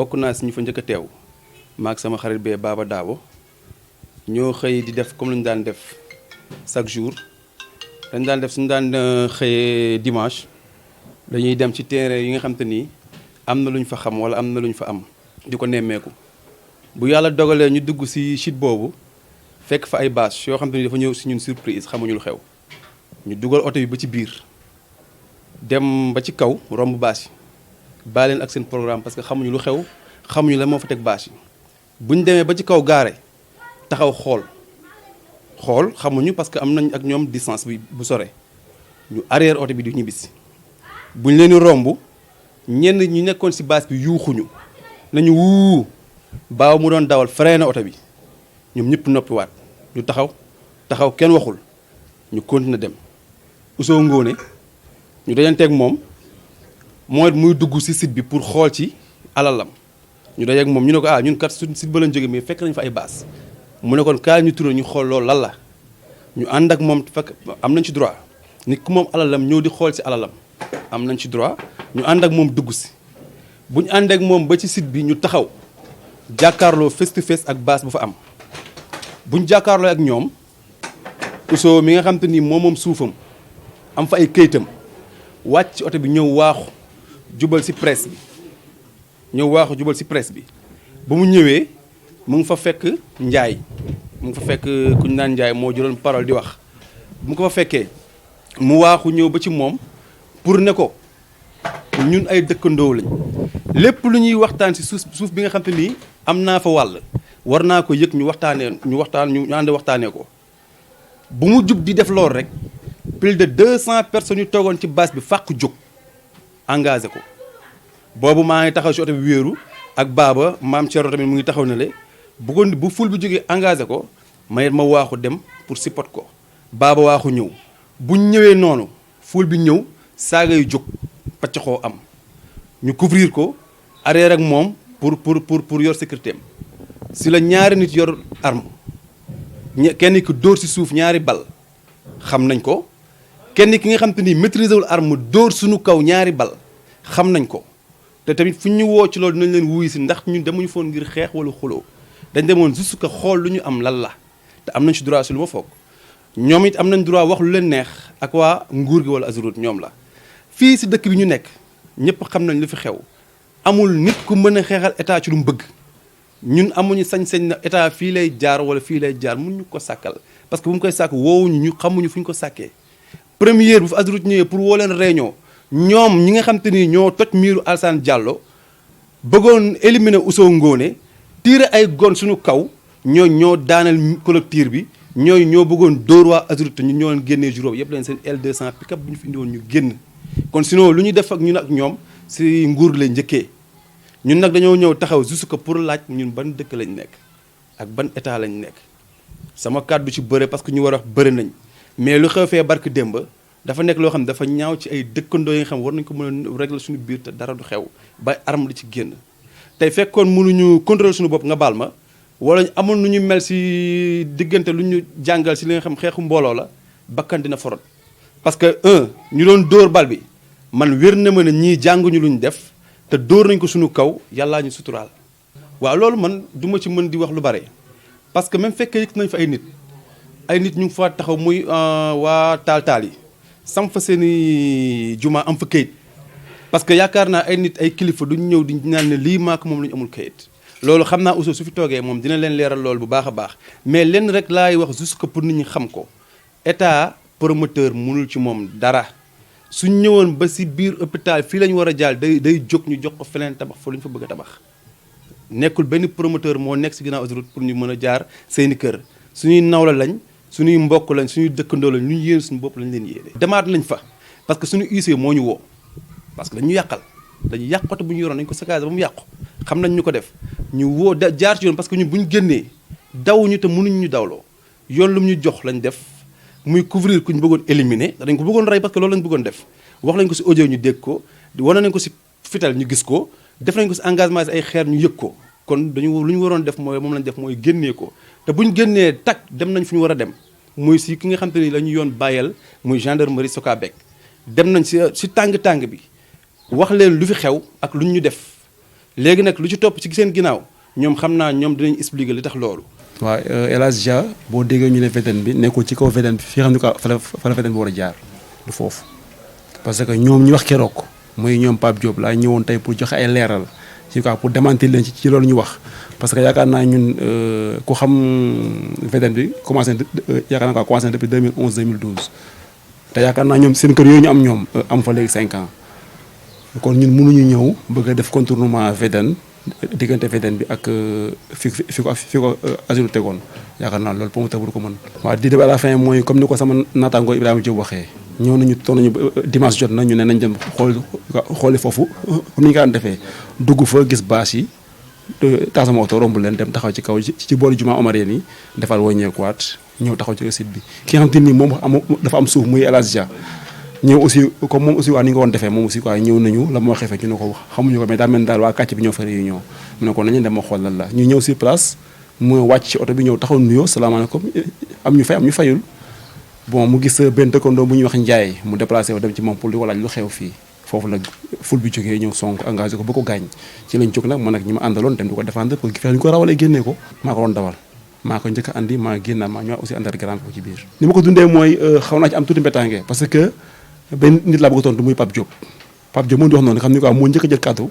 bokk naa si ñu fa njëkk a teew maag sama xarit bee Baba Daabo ñoo xëy di def comme lu ñu daan def chaque jour dañ daan def suñu daan xëyee dimanche dañuy dem ci terrain yi nga xam te ni am na lu ñu fa xam wala am na lu ñu fa am di ko nemmeeku bu yàlla dogalee ñu dugg si site boobu fekk fa ay bâche yoo xam te ni dafa ñëw si ñun surprise xamuñu lu xew ñu dugal oto bi ba ci biir dem ba ci kaw romb bâche yi bàyyi leen ak seen programme parce que xamuñu lu xew xamuñu la moo fa teg bâche yi bu ñu demee ba ci kaw gaare taxaw xool xamuñu parce que am nañ ak ñoom distance bi bu sore ñu arrière oto bi di ñibbisi buñ leen di romb ñenn ñu nekkoon si bâche bi yuuxuñu nañu wuu baaw mu doon dawal freiné oto bi ñoom ñëpp noppiwaat ñu taxaw kenn waxul ñu continuer dem Ousso Ngone ñu dajanteeg moom mooy muy dugg si site bi pour xool ci alalam ñu dajeeg moom ñu ne ko ñun kat suñ site ba lañ jóge mais fekk nañ fa ay bâche mu ne kon kaay ñu turé ñu xool loolu lan la ñu ànd ak moom fekk am nañ ci droit nit ku moom alalam ñëw di xool si alalam am nañ ci droit ñu ànd ak moom dugg si bu ñu ànd ak moom ba ci site bi ñu taxaw jàkkaarloo face to face ak bâche bu fa am bu ñu jàkkaarloo ak ñoom Ousso mi nga xam te ni moom suufam am fa ay këyitam wàcc ci oto bi ñëw waaxu jubal si presse bi ba mu ñëwee mu ngi fa fekk Njaay mu ngi fa fekk ku ñu naan Njaay moo jëloon parole di wax bu mu ko fa fekkee mu waaxu ñëw ba ci moom pour ne ko ñun ay dëkkandoo lañ lépp lu ñuy waxtaan si suuf bi nga xam te nii am naa fa wàll war naa ko yëg ñu ànd waxtaanee ko bu mu jub di def loolu rek plus de 200 personnes yu toogoon ci bâche bi fàq jóg engagé ko boobu maa ngi taxaw si oto bi wéeru ak baaba maam Thierno tamit mu ngi taxaw ne le bu ful bi jógee engagé ko ma waaxu dem pour support ko baaba waaxu ñëw buñ ñëwee noonu ful bi ñëw saaga yu jóg paccaxoo am ñu couvrir ko arrière ak moom pour yor sécurité am si la ñaari nit yor arme kenn ki dóor si suuf ñaari bal xam nañ ko kenn ki nga xam te ni maîtriser wul arme dóor suñu kaw ñaari bal xam nañ ko te tamit fu ñu woo ci loolu dinañ leen wuyu si ndax ñun demuñu foon ngir xeex wala xuloo dañ demoon juste que xool lu ñu am lan la te am nañ ci droit si lu ma foog ñoom it am nañ droit wax lu leen neex ak waa nguur gi wala Azurut ñoom la fii si dëkk bi ñu nekk ñëpp xam nañ lu fi xew amul nit ku mën a xeexal état ci lu mu bëgg ñun amuñu sañ-sañ na état fii lay jaar wala fii lay jaar mun ñu ko sàkkal parce que bu mu koy sàkk woowuñu ñu xamuñu fu ñu ko sàkkee première bu fi Azurut ñëwee pour woo leen réunion ñoom ñi nga xam te ni ñoo toj miiru Alassane Diallo bëggoon éliminer Ousso Ngone tiire ay gon suñu kaw ñoo daaneel collectif bi ñoo bëggoon dóor waa Azurut te ñun ñoo leen génnee juróom yëpp leen seen L200 pick-up bu ñu fi indiwoon ñu génn kon sinon lu ñuy def ak ñun ak ñoom si nguur lay njëkkee ñun nag dañoo ñëw taxaw juste que pour laaj ñun ban dëkk lañ nekk ak ban état lañ nekk sama kàddu ci bëre parce que ñu war a wax bëre nañ mais lu xew fee barke démb dafa nekk loo xam ne dafa ñaaw ci ay dëkkandoo yi nga xam war nañ ko mën a régler suñu biir te dara du xew ba arme di ci génn tey fekkoon mënuñu contrôler suñu bopp nga baal ma wala amoon nu ñu mel si diggante lu ñu jàngal si li nga xam xeexu mbooloo la bakkan dina forot parce que ñu doon dóor bal bi man wér na ma ne ñii jànguñu lu ñu def te dóor nañ ko suñu kaw yàllaa ñu suturaal waaw loolu man duma ci mën di wax lu bare parce que même fekkee yëg nañ fa ay nit ñu ngi fa taxaw muy waa taal yi sam fa seeni juma am fa kayit parce que yaakaar naa ay nit ay kilifa duñ ñëw di naan ne lii maak moom la ñu amul kayit loolu xam naa Ousso su fi toogee moom dina leen leeral loolu bu baax a baax mais lenn rek laay wax juste que pour nit ñi xam ko état promoteur mënul ci moom dara suñ ñëwoon ba si biir hôpital fii la ñu war a jaal day jóg ñu jox ko feneen tabax fa lu ñu fa bëgg a tabax nekkul benn promoteur moo nekk si ginnaaw Azurut pour ñu mën a jaar seeni kër suñuy nawla lañ suñuy mbokk lañ suñuy dëkkandoo lañ lu ñu yéene suñu bopp lañ leen yéene demaat lañ fa parce que suñu UC moo ñu woo parce que dañu yàqal dañu yàq oto bu ñu yoroon dañu ko saccagé ba mu yàqu xam nañ ñu ko def ñu woo jaar ci yoon parce que ñun bu ñu génnee dawuñu te mënuñ ñu dawloo yoon lu mu ñu jox lañ def muy couvrir ku ñu bëggoon éliminer dañ ko bëggoon rey parce que loolu lañ bëggoon def wax nañ ko si audio ñu dégg ko wane nañ ko si fital ñu gis ko def nañ ko si engagement si ay xeer ñu yëg ko kon dañu lu ñu waroon def mooy moom lañ def mooy génnee ko te bu ñu génnee tak dem nañ fu ñu war a dem muy si ki nga xam te ni la ñu yoon bàyyeel muy gendarmerie Sokabek dem nañ si tàng-tàng bi wax leen lu fi xew ak lu ñu def léegi nag lu ci topp ci seen ginnaaw ñoom xam naa ñoom dinañ expliquer li tax loolu. waaw El Hadj Dia boo déggee ñu ne VDN bi nekkul ci kaw VDN bi fi xam ne ko fa la VDN bi war a jaar du foofu parce que ñoom ñu wax keroog muy ñoom Pape Diop laa ñëwoon tey pour joxe ay leeral ci quoi pour démentir leen ci loolu ñu wax parce que yaakaar naa ñun ku xam VDN bi commencé yaakaar naa ko commencé depuis 2011 2012 te yaakaar naa ñoom seen kër yooyu ñu am ñoom am fa léegi 5 ans kon ñun mënuñu ñëw bëgg a def contournement VDN diggante VDN bi ak fi ko Azur tegoon yaakaar naa loolu pour mu tawul ko mën. waaw di dem à la fin mooy comme ni ko sama naataango Ibrahima Diop waxee ñëw nañu toog nañu dimanche jot na ñu ne nañ dem xooli foofu comme ni ñu ko daan defee dugg fa gis bâche yi taal sama oto romb leen dem taxaw ci kaw ci boori jumaa Omarien yi defal wàññeekuwaat ñëw taxaw ci site bi. ki nga xam te ni moom dafa am suuf muy El Hadj Dia ñëw aussi comme moom aussi waa ni nga woon defee moom aussi quoi ñëw nañu la moo xefee ñu ne ko xamuñu ko mais daa mel ni daal waa kàcc bi ñoo fa réunion mu ne ko nañu dem ma xool lan la ñu ñëw sur place mu wàcc ci oto bi ñëw taxaw nuyoo salaamaaleykum am ñu fay am ñu fayul bon mu gis benn dëkkandoo bu ñuy wax Ndiaye mu déplacé wu dem ci moom pour di ko laaj lu xew fii foofu la ful bi jógee ñëw sonk engagé ko ba ko gaañ ci lañ jóg nag man ak ñi ma àndaloon dem di ko défendre pour fexe ñu ko rawalee génnee ko maa ko doon dawal maa ko njëkk a andi maa génnaat maa ñëwaat aussi àndal grand ko ci biir ni ma ko dundee mooy xaw naa ci am tuuti mbétaange parce que benn nit laa bëgg a tontu muy Pape Diop moom di wax noonu xam ni quoi moo njëkk a jël kàddu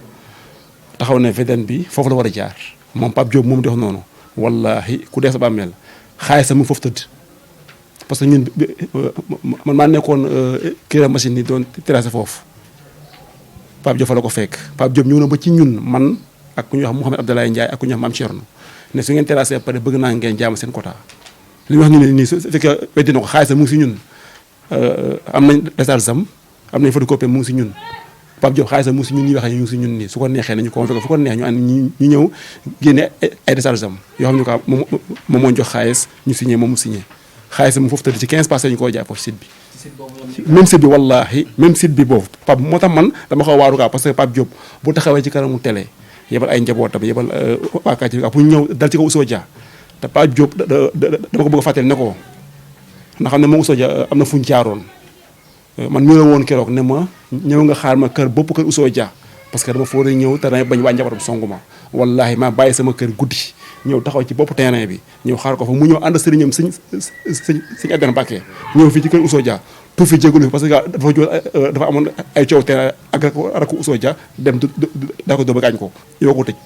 taxaw ne VDN bi foofu la war a jaar moom Pape Diop moom di wax noonu wallahi ku dee sa bàmmeel xaalis mu foofu tëdd parce que ñun man maa nekkoon kii machine ni doon terrassé foofu Pape Diop fa la ko fekk Pape Diop ñëw na ba ci ñun man ak ku ñuy wax Mouhamed Abdoulaye Ndiaye ak ku ñuy wax Mame Thierno ne su ngeen terrassé pare bëgg naa ngeen jaama seen quota li ñu wax ñu ne nii su fekkee weddi na ko xaalis mu ngi si ñun am nañ décharge am nañ photocopie mu ngi si ñun Pape Diop xaalis mu ngi si ñun ñuy waxee ñu ngi si ñun nii su ko neexee nañu convoqué fu ko neex ñu ànd ñu ñëw génne ay décharge am yoo xam ne quoi moom moo jox xaalis ñu signé moom mu signé xaalis mu foofu tëdd ci 15 passé ñu koo jaay foofu site bi même site bi wallahi même site bi boobu Pape moo tax man dama xaw a waaru quoi parce que Pape Diop bu taxawee ci kanamu télé yebal ay njabootam yebal waa kàcc bi pour ñëw dal ci kaw Ousso Dia te Pape Diop dama ko bëgg a fàttali ne ko ndax xam ne moom Ousso Dia am na fu ñu jaaroon man ñu la woon keroog ne ma ñëw nga xaar ma kër bopp kër Ousso Dia parce que dama foog a ñëw te damay bañ waa njabootam songu ma wallahi maa bàyyi sama kër guddi ñëw taxaw ci bopp terrain bi ñëw xaar ko fa mu ñëw ànd sëriñam sëñ Adama Mbacké ñëw fii ci kër Ousso Dia tout fi jégalu parce que dafa amoon ay coow terrain ak rakku Ousso Dia dem daa ko dóoba gaañ ko yoo ko tëj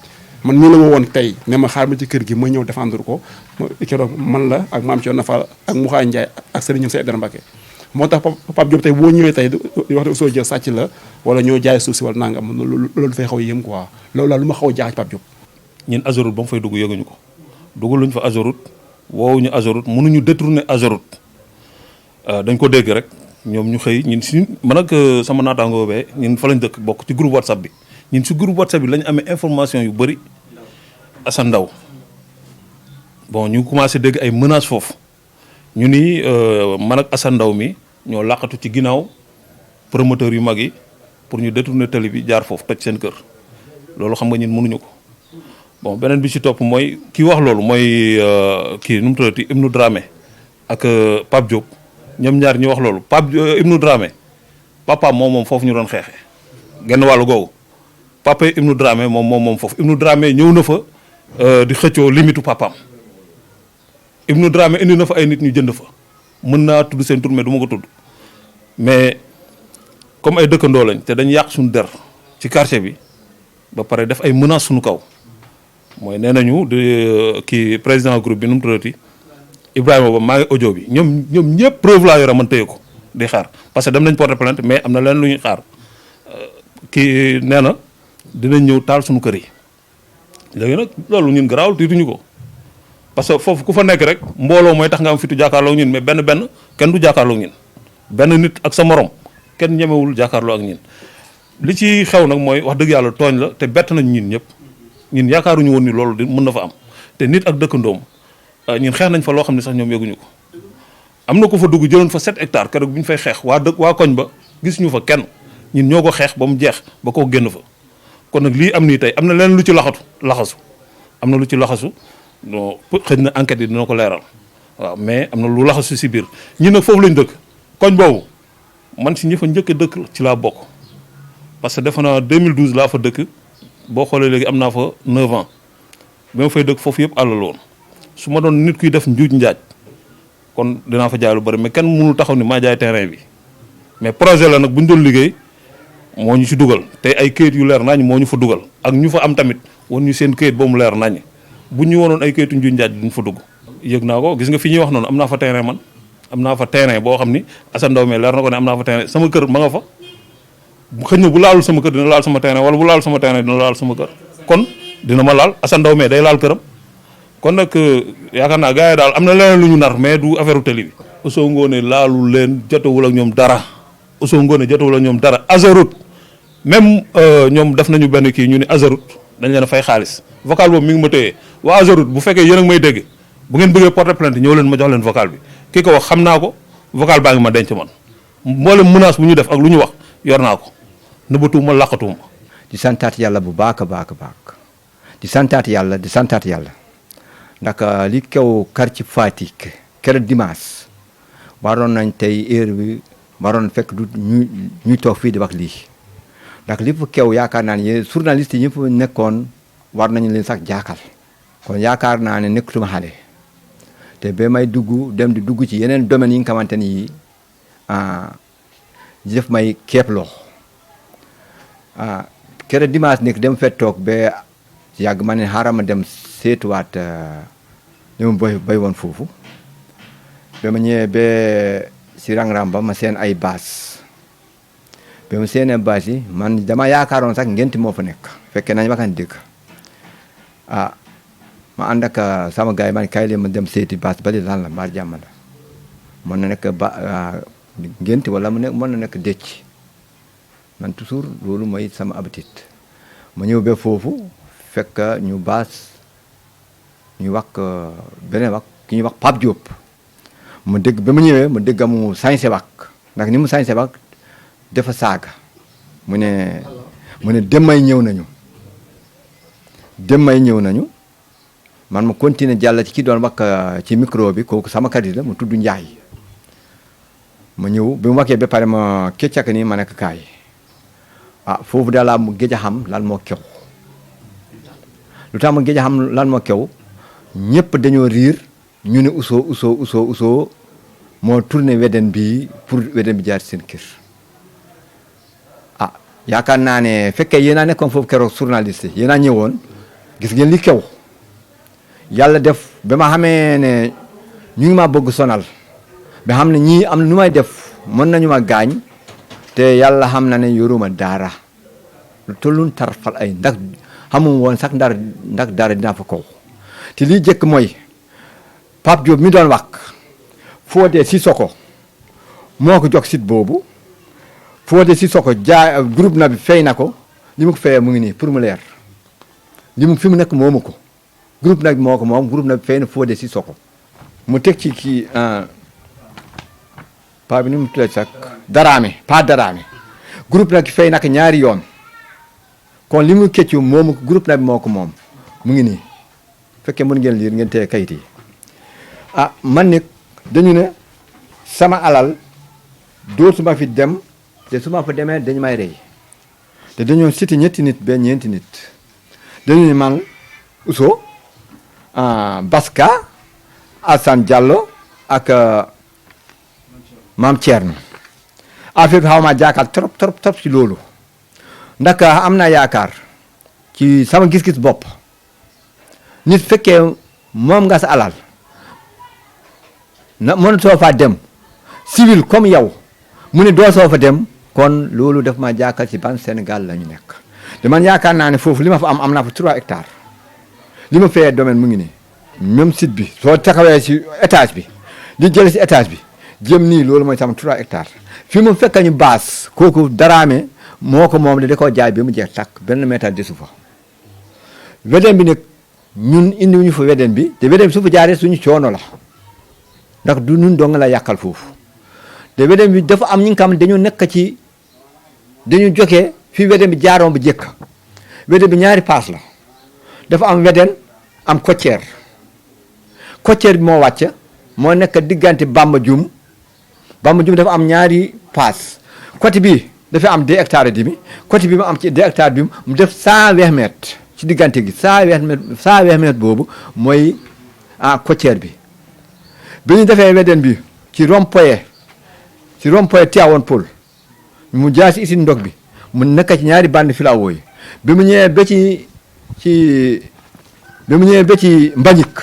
man ñu la ma woon tey ne ma xaar ma ci kër gi ma ñëw défendre ko keroog man la ak Mame Thierno Fall ak Mouha Ndiaye ak sëriñam sëñ Adama Mbacké moo tax Pape Diop tey boo ñëwee tey di wax ne Ousso Dia sàcc la wala ñoo jaay suuf si wala nangam loolu dafay xaw a yéem quoi loolu laa lu ma xaw a jaax ci Pape Diop ñun Azoroute ba mu fay dugg yëguñu ko duggaluñ fa Azoroute woowuñu Azoroute mënuñu détourner Azoroute dañ ko dégg rek ñoom ñu xëy ñun si man ak sama naataangoo bee ñun fa lañ dëkk bokk ci groupe WhatsApp bi ñun si groupe WhatsApp bi lañ amee information yu bëri Assane Ndaw bon ñu commencé dégg ay menaces foofu ñu ni man ak Assane Ndaw mi ñoo làqatu ci ginnaaw promoteur yu mag yi pour ñu détourner tali bi jaar foofu toj seen kër loolu xam nga ñun mënuñu ko bon beneen bi ci topp mooy kii wax loolu mooy kii nu mu tuddati Ibnou Dramé ak Pape Diop ñoom ñaar ñu wax loolu Ibnou Dramé papa moom foofu ñu doon xeexee genn wàllu googu papa Ibnou Dramé moom foofu Ibnou Dramé ñëw na fa di xëccoo limitu papaam Ibnou Dramé indi na fa ay nit ñu jënd fa mën naa tudd seen tur mais du ma ko tudd mais comme ay dëkkandoo lañ te dañ yàq suñu der ci quartier bi ba pare def ay menaces suñu kaw mooy nee nañu di kii président groupe bi nu mu tuddati Ibrahima ba maa ngi audio bi ñoom ñëpp preuve laa yore man téye ko di xaar parce que dem nañ porter plainte mais am na leen lu ñuy xaar kii nee na dinañ ñëw taal suñu kër yi léegi nag loolu ñun garaawul tiituñu ko parce que foofu ku fa nekk rek mbooloo mooy tax nga am fitu jàkkaarloo ak ñun mais benn kenn du jàkkaarloo ak ñun benn nit ak sa morom kenn ñemewul jàkkaarloo ak ñun li ci xew nag mooy wax dëgg yàlla tooñ la te bett nañ ñun ñëpp ñun yaakaaruñu woon ni loolu di mën na fa am te nit ak dëkkandoom ñun xeex nañ fa loo xam ne sax ñoom yëguñu ko am na ko fa dugg jëloon fa 7 hectares keroog bi ñu fay xeex waa koñ ba gis ñu fa kenn ñun ñoo ko xeex ba mu jeex ba koo génn fa kon nag lii am nii tey am na leen lu ci laxasu am na lu ci laxasu non xëy na enquête yi dina ko leeral waaw mais am na lu laxasu si biir ñi nag foofu lañ dëkk koñ boobu man si ñi fa njëkk a dëkk ci laa bokk parce que defe naa 2012 laa fa dëkk boo xoolee léegi am naa fa 9 ans bi ma fay dëkk foofu yëpp àll la woon su ma doon nit kuy def njuuj njaaj kon dinaa fa jaay lu bari mais kenn mënul taxaw ni maa jaay terrain bi mais projet la nag bu ñu doon liggéey moo ñu ci dugal te ay këyit yu leer nañ moo ñu fa dugal ak ñu fa am tamit won ñu seen këyit ba mu leer nañ bu ñu wonoon ay këyitu njuuj njaaj duñ fa dugg. yëg naa ko gis nga fi ñuy wax noonu am naa fa terrain man am naa fa terrain boo xam ni Assane Ndaw mais leer na ko ne am naa fa terrain sama kër ma nga fa xëy na bu laalul sama kër dina laal sama terrain wala bu laalul sama terrain dina laal sama kër kon dina ma laal Assane Ndaw mais day laal këram kon nag yaakaar naa gars yi daal am na leneen lu ñu nar mais du affaire télé bi. Ousseyn Ngoné laalul leen jotewul ak ñoom dara Ousseyn Ngoné jotewul ak ñoom dara Ageroute même ñoom def nañu benn kii ñu ne Ageroute dañ leen a fay xaalis vocal boobu mi ngi ma téye waa Ageroute bu fekkee yéen a ngi may dégg bu ngeen bëggee porter plainte ñëw leen ma jox leen vocal bi kii ko wax xam naa ko vocal baa ngi ma denc man mboolem menace bu ñu def ak lu ñu wax yor naa ko nëbbatuuma laqatuuma. di santaat yàlla bu baax a baax a baax di santaat yàlla ndax li kew quartier Fatick keroog dimanche waroon nañ tey heure bi waroon fekk du ñuy toog fii di wax lii ndax li fa kew yaakaar naa ne journaliste yi ñëpp nekkoon war nañu leen sax jaakal kon yaakaar naa ne nekkatuma xale te ba may dem di dugg ci yeneen domaines yi nga xamante ni def may keeploo keroog dimanche nekk dem fekk toog ba yàgg ma ne xaaral ma dem seetuwaat li ma bay woon foofu ba ma ñëwee ba si rang-rang ba ma seen ay baas ba ma seenee baas yi man dama yaakaaroon sax ngenti moo fa nekk fekkee nañ ma kan dégg ma ànd ak sama gars yi man kay leen ma dem seeti baas bali lan la mbaar jàmm la mën na nekk ngenti wala mën na nekk dëcc man toujours loolu mooy sama habitude ma ñëw ba foofu fekk ñu baas ñu wax beneen wax ki ñuy wax Pape Diop ma dégg ba ma ñëwee ma dégg mu sañse wax ndax ni mu sañse wax dafa saaga mu ne demay ñëw nañu man ma continuer jàll ci ki doon wax ci micro bi kooku sama xarit la mu tudd Njaay ma ñëw bi mu waxee ba pare ma keccak nii ma nekk kaay foofu daal laa mu géej a xam lan moo kew lu tax ma géej a xam lan moo kew ñëpp dañoo riir ñu ne Ousso moo tourné weden bi pour weden bi jaar seen kër yaakaar naa ne fekkee yéen a nekkoon foofu keroog journaliste yéen a ñëwoon gis ngeen li kew yàlla def ba ma xamee ne ñu ngi ma bëgg sonal ba xam ne ñii am nu may def mën nañu ma gaañ te yàlla xam na ne yoruma daara lu tolluñ tarfal ay ndax xamum woon sax ndax daara dinaa fa kaw te lii jëkk mooy Pape Diop mi doon wax Fodé Sissoko moo ko jox site boobu Fodé Sissoko groupe na bi fay na ko li mu ko fayee mu ngi nii pour mu leer li mu fi mu nekk moomu ko groupe na bi moo ko moom groupe na bi fay na Fodé Sissoko mu teg ci kii pa bi ni mu tuddee sax Daraame groupe na bi fay na ko ñaari yoon kon li mu këccu moomu ko groupe na bi moo ko moom mu ngi nii fekkee mën ngeen liir ngeen teye kayit yi man nag dañu ne sama alal dootuma fi dem te su ma fa demee dañu may rey te dañoo cité ñetti nit ba ñeenti nit dañu ne man Ousso Baska Assane Diallo ak Mame Thierno affaire bi xaw ma jaakaar trop ci loolu ndax am naa yaakaar ci sama gis-gis bopp nit fekkee moom nga sa alal na mën soo fa dem civil comme yow mu ne doo soo fa dem kon loolu daf ma jaakal ci ban Sénégal la ñu nekk te man yaakaar naa ne foofu li ma fa am naa fa 3 hectares li ma fayee domaine mu ngi nii même site bi soo taxawee ci étage bi di jël ci étage bi jëm nii loolu mooy sama 3 hectares fi mu fekk ñu baas kooku Daraame moo ko moom da koo jaay bi mu jeex tàkk benn métal desu fa weden bi nag ñun indiwuñu fa weden bi te weden bi su fa jaaree suñu coono la ndax du ñun dong la yàqal foofu te weden bi dafa am ñi nga xam ne dañu nekk ci dañu jokkee fii weden bi jaaroon bi jëkk weden bi ñaari paas la dafa am weden am Kotière bi moo wàcc moo nekk diggante Bamba Dioum dafa am ñaari paas côté bi dafa am 2 hectares et demi côté bi mu am ci 2 hectares bi mu def 120 mètres ci diggante gi 120 mètres boobu mooy côtière bi ñu defee wedeen bi ci rond-point Tivaouane Peulh mu jaar si usine ndog bi mu nekk ci ñaari bande filao yi bi mu ñëwee ba ci Mbagnick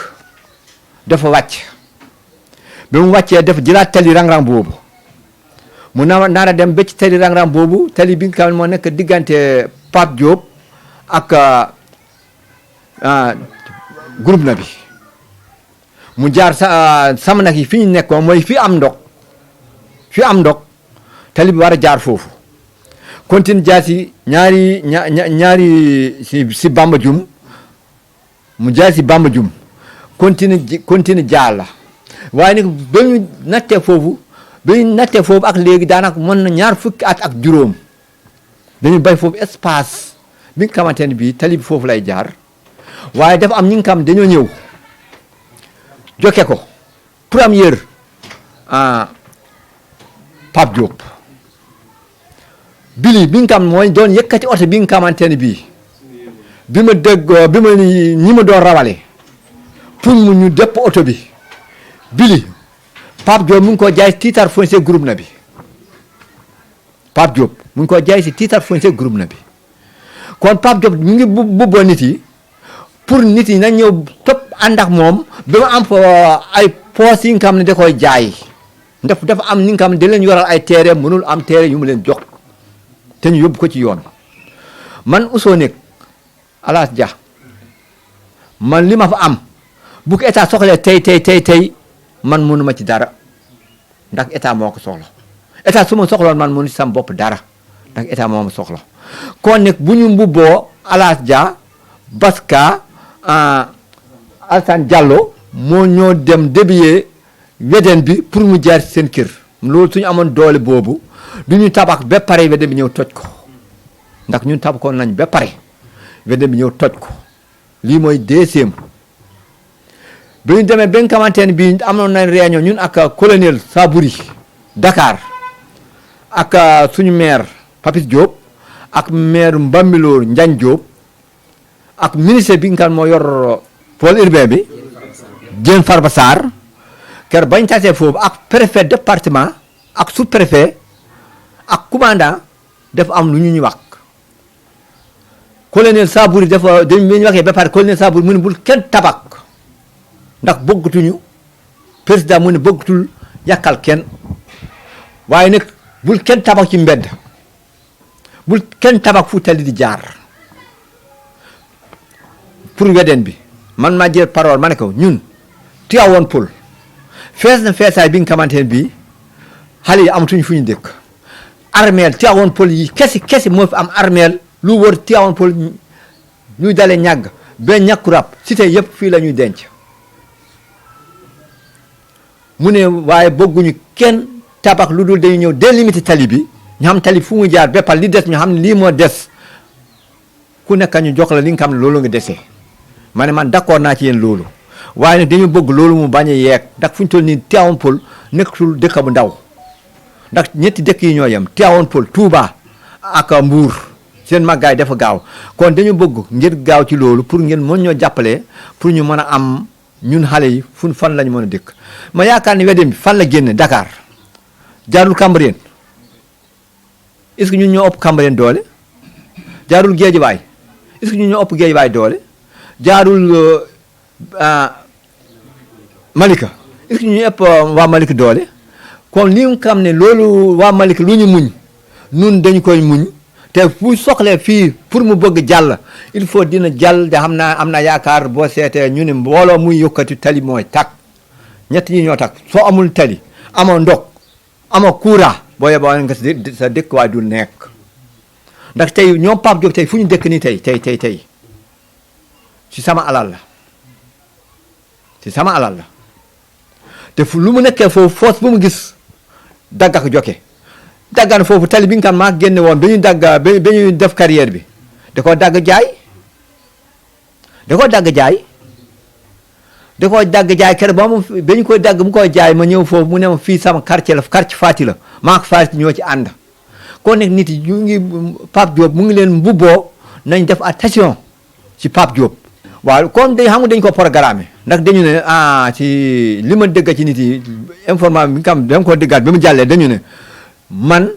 dafa wàcc bi mu wàccee dafa jëlaat tali rang-rang boobu mu naara dem ba ci tali rang-rang boobu tali bi nga xam ne moo nekk diggante Pape Diop ak groupe na bi mu jaar sama nag yi fi ñu nekkoon mooy fi am ndox tali bi war a jaar foofu continue jaar si ñaari si Bamba Dioum mu jaar si Bamba Dioum continue jaar la waaye nag ba ñu nattee foofu ak léegi daanaka mën na 20 at ak juróom dañu bay foofu espace bi nga xamante ne bii tali bi foofu lay jaar waaye dafa am ñi nga xam dañoo ñëw jokke ko première Pape Diop bili bi nga xam mooy doon yëkkati oto bi nga xamante ne bii bi ma ñi ma doon rawale pour mu ñu dëpp oto bi bili Pape Diop mu ngi ko jaay si titre foncier groupe na bi Pape Diop mu ngi ko jaay si titre foncier groupe na bi kon Pape Diop mu ngi bubboo nit yi pour nit yi nañ ñëw topp ànd ak moom ba mu am ay poos yi nga xam ne da koy jaay dafa am ni nga xam ne da leen yoral ay teere mënul am teere yu mu leen jox te ñu yóbbu ko ci yoon man Ousso nekk Alas Dia man li ma fa am bu ko état soxlee tey man mënuma ci dara ndax état moo ko soxla état su ma soxloon man mënu ci sam bopp dara ndax état moo ma soxla kon nag bu ñu mbubboo Alas Dia Baska Alassane Diallo moo ñoo dem débiyee wedeen bi pour mu jaar ci seen kër loolu suñu amoon doole boobu du ñu tabax ba pare wedeen bi ñëw toj ko ndax ñun tabaxoon nañ ba pare wedeen bi ñëw toj ko lii mooy deuxième bi ñu demee ba nga xamante ne bii amoon nañ réunion ñun ak colonel Sabouri Dakar ak suñu maire Papis Diop ak maire Mbambilor Ndiagne Diop ak ministre bi nga xam moo yor pôle urbain bi Diène Farba Sarr ker bañ tasee foofu ak préfet département ak sous préfet ak commandant dafa am lu ñu wax colonel Sabouri dafa dañu waxee ba pare colonel Sabouri mu ne bul kenn tabax ndax bëggatuñu président mu ne bëggatul yàqal kenn waaye nag bul kenn tabax ci mbedd bul kenn tabax fu tali di jaar pour wedeen bi man maa jël parole ma ne ko ñun Tivaouane Peulh fees na feesaay bi nga xamante ne bii xale yi amatuñu fu ñu dëkk armeel Tivaouane Peulh yi kesi moo fi am armeel lu wër Tivaouane Peulh ñuy dalee ñàgg ba ñàkkurab cité yëpp fii la ñuy denc mu ne waaye bëgguñu kenn tabax lu dul dañu ñëw délimité tali bi ñu xam tali fu mu jaar béppal li des ñu xam ne lii moo des ku nekk ñu jox la li nga xam ne loolu nga desee ma ne man d'accord naa ci yéen loolu waaye nag dañu bëgg loolu mu bañ a yeeg ndax fu ñu toll nii Tivaouane Peulh nekkatul dëkk bu ndaw ndax ñetti dëkk yi ñoo yem Tivaouane Peulh Touba ak Mbour seen màggaay dafa gaaw kon dañu bëgg ngir gaaw ci loolu pour ngeen mën ñoo jàppale pour ñu mën a am ñun xale yi fan lañu mën a dëkk ma yaakaar ni wedem bi fan la génne Dakar jaarul Cambérène est-ce que ñun ñoo ëpp Cambérène doole jaarul Guédiawaye est-ce que ñun ñoo ëpp Guédiawaye doole jaarul Malika est-ce que ñu ëpp waa Malika doole kon li nga xam ne loolu waa Malika lu ñu muñ nun dañu koy muñ te fu soxlee fii pour mu bëgg jàll il faut dina jàll de xam naa am na yaakaar boo seetee ñu ne mbooloo muy yokkati tali mooy takk ñett ñi ñoo takk soo amul tali amoo ndox amoo courant boo yeboo nga sa dëkk waay du nekk ndax tey ñoom Pape Diop tey fu ñu dëkk nii tey ci sama alal la ci sama alal la te fu lu mu nekkee foofu foos bu mu gis dagg ak jokke daggan foofu tali bi nga xam maa génne woon ba ñuy def carrière bi da koo dagg jaay kere ba ñu koy dagg mu koy jaay ma ñëw foofu mu ne ma fii sama quartier la quartier Fati la maa ko Fati ñoo ci ànd kon nag nit yi ñu ngi Pape Diop mu ngi leen mbubboo nañ def attention ci Pape Diop. waaw kon dañ xam nga dañ ko programmé ndax dañu ne ci li ma dégg ci nit yi information bi nga xam dama ko déggaat bi mu jàllee dañu ne man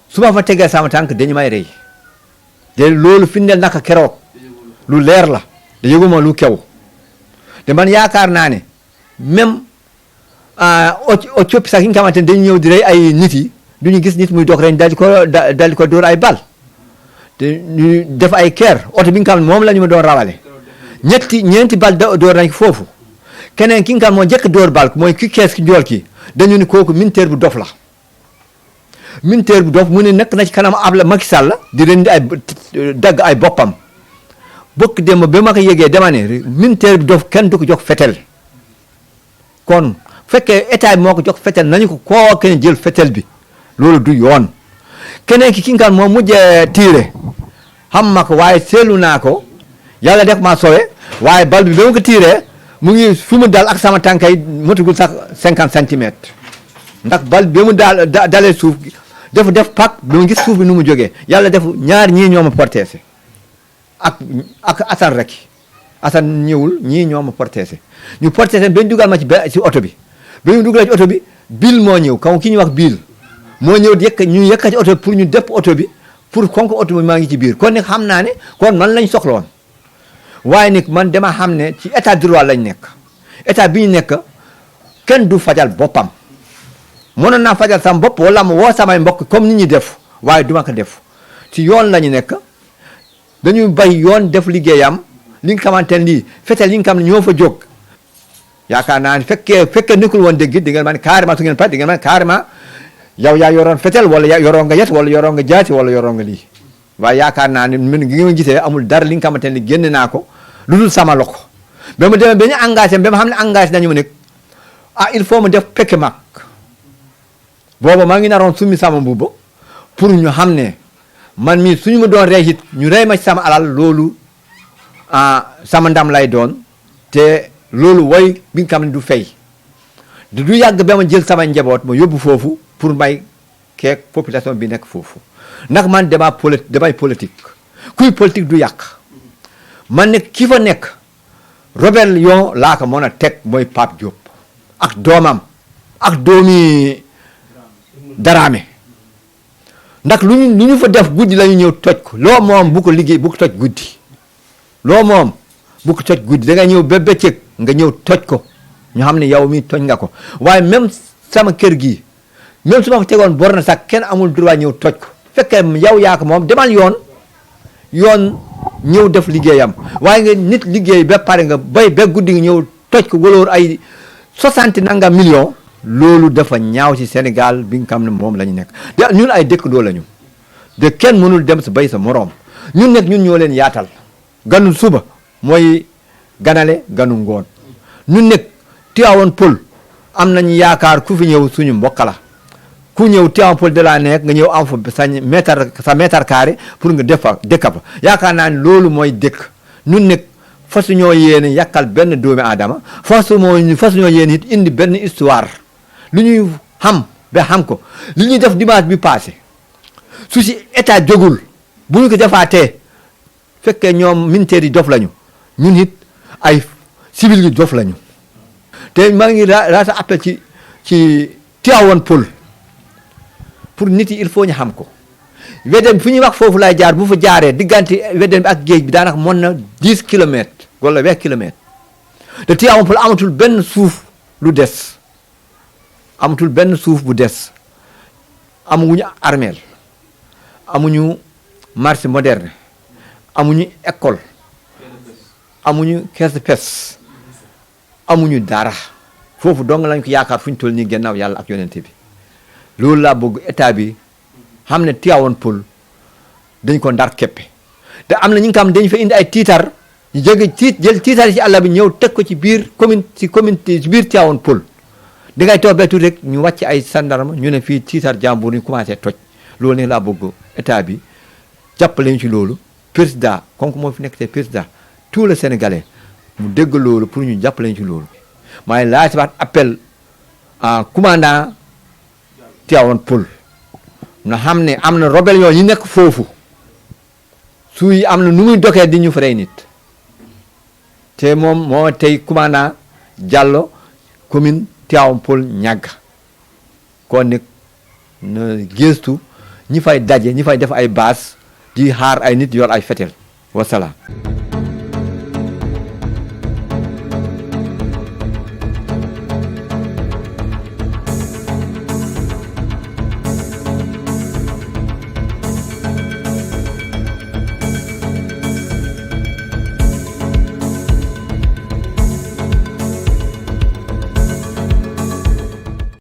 su ma fa tegee sama tànk dañu may rey te loolu fi ne naka keroog lu leer la da yëguma lu kew te man yaakaar naa ne même o coppi sax yi nga xamante ne dañu ñëw di rey ay nit yi du ñu gis nit muy dox ren dal di ko dóor ay bal te ñu def ay keer oto bi nga xam ne moom la ñu ma doon rawale ñeenti bal dóor nañ foofu keneen ki nga xam moo njëkk dóor bal mooy ki kees ki njool ki dañu ne kooku militaire bu dof la militaire bu dof mu ne nekk na ci kanam ab la Macky Sall di leen di ay dagg ay boppam bokk démb ba ma ko yëgee dama ne militaire bu dof kenn du ko jox fetel kon fekkee état bi moo ko jox fetel nañu ko koo kenn jël fetel bi loolu du yoon keneen ki nga xam moo mujjee tiire xam ma ko waaye seetlu naa ko yàlla def maa sowe waaye bal bi ba ma ko tiiree mu ngi fu mu dal ak sama tànkay motugul sax 50 centimètres ndax bal bi mu dalee suuf def pak bi mu gis suuf bi nu mu jógee yàlla def ñaar ñii ñoo ma porteese ak Assane rek Assane ñëwul ñii ñoo ma porteese ñu porteese ba ñu dugal ma ci oto bi ba ñu dugal ci oto bi bil moo ñëw kaw ki ñuy wax bil moo ñëw ñu yëkkati oto bi pour ñu depp oto bi pour konk oto bi maa ngi ci biir kon nag xam naa ne kon man lañ soxla woon waaye nag man dama xam ne ci état de droit lañ nekk état bi ñu nekk kenn du fajal boppam mënoon naa fajal sama bopp wala mu woo samay mbokk comme ni ñuy def waaye duma ko def ci yoon la ñu nekk dañuy bay yoon def liggéeyam li nga xamante ne lii fetel yi nga xam ne ñoo fa jóg yaakaar naa ne fekkee nekkul woon dégg di ngeen man carrément su ngeen pare di ngeen man carrément yow yaa yoroon fetel wala yoroon nga yet wala yoroon nga jaati wala yoroon nga lii waaye yaakaar naa ne man gi nga gisee amul dara li nga xamante ne génne naa ko lu dul sama loxo ba mu demee ba ñu engagé ba ma xam ne engagé nañu ma nekk il faut mu def pekke mag booba maa ngi naroon summi sama mbubb pour ñu xam ne man mii suñu ma doon rey it ñu rey ma ci sama alal loolu sama ndam lay doon te loolu woy bi nga xam ne du fay du yàgg ba ma jël sama njaboot ma yóbbu foofu pour may keek population bi nekk foofu ndax man damay politique kuy politique du yàq man ne ki fa nekk rébellion laa ko mën a teg mooy Pape Diop ak doomam ak doomi Daraame ndax lu ñu fa def guddi la ñu ñëw toj ko loo moom bu ko liggéey bu ko toj guddi loo moom bu ko toj guddi da nga ñëw ba bëccëg nga ñëw toj ko ñu xam ne yow mi toj nga ko waaye même sama kër gi même su ma fa tegoon bor na sax kenn amul droit ñëw toj ko fekkee yow yaa ko moom demal yoon ñëw def liggéeyam waaye nga nit liggéey ba pare nga bay ba guddi nga ñëw toj ko waloor ay 60 nanga millions loolu dafa ñaaw ci Sénégal bi nga xam ne moom la ñu nekk de ñun ay dëkkandoo lañu de kenn mënul dem sa bay sa moroom ñun nekk ñun ñoo leen yaatal ganu suba mooy ganale ganu ngoon ñun nekk Tivaouane Peulh am nañu yaakaar ku fi ñëw suñu mbokk la ku ñëw Tivaouane Peulh de la nekk nga ñëw am fa sa mètre carré pour nga dëkka fa yaakaar naa ne loolu mooy dëkk ñun nekk fasu ñoo yéene yàkkal benn doomi aadama fasu ñoo yéene it indi benn histoire lu ñuy xam ba xam ko li ñuy def dimanche bi passé su si état jógul bu ñu ko defaatee fekkee ñoom militaires yi dof lañu ñun it ay civil yu dof lañu te maa ngi laata appel ci Tivaouane Peulh pour nit yi il faut ñu xam ko wedden fu ñuy wax foofu lay jaar bu fa jaaree diggante wedden bi ak géej bi daanaka mën na 10 kilomètres wala 20 kilomètres te Tivaouane Peulh amatul benn suuf lu des amatul benn suuf bu des amuñu armeel amuñu marché moderne amuñu école amuñu caisse de pêche amuñu dara foofu dong lañ ko yaakaar fu ñu toll nii gannaaw yàlla ak yonente bi loolu laa bëgg état bi xam ne Tivaouane Peulh dañ ko ndar keppe te am na ñi nga xam dañ fa indi ay tiitar ñu jóge jël tiitar yi ci àll bi ñëw teg ko ci biir commune ci biir Tivaouane Peulh da ngay toog ba tuuti rek ñu wàcc ay sandarma ñu ne fii tiitar jàmbur ñu commencé toj loolu ne laa bëgg état bi jàppale ñu ci loolu président comme moo fi nekk te président tout le Sénégalais mu dégg loolu pour ñu jàppale ñu ci loolu maa ngi laa si waat appel en commandant Tivaouane Peulh na xam ne am na rébellion yi nekk foofu suy am na nu muy dokee di ñu fa rey nit te moom moo tey commandant Diallo commune Tivaouane Peulh Niaga kon nag na gëstu ñi fay daje ñi fay def ay base di xaar ay nit yor ay fetel wasalaam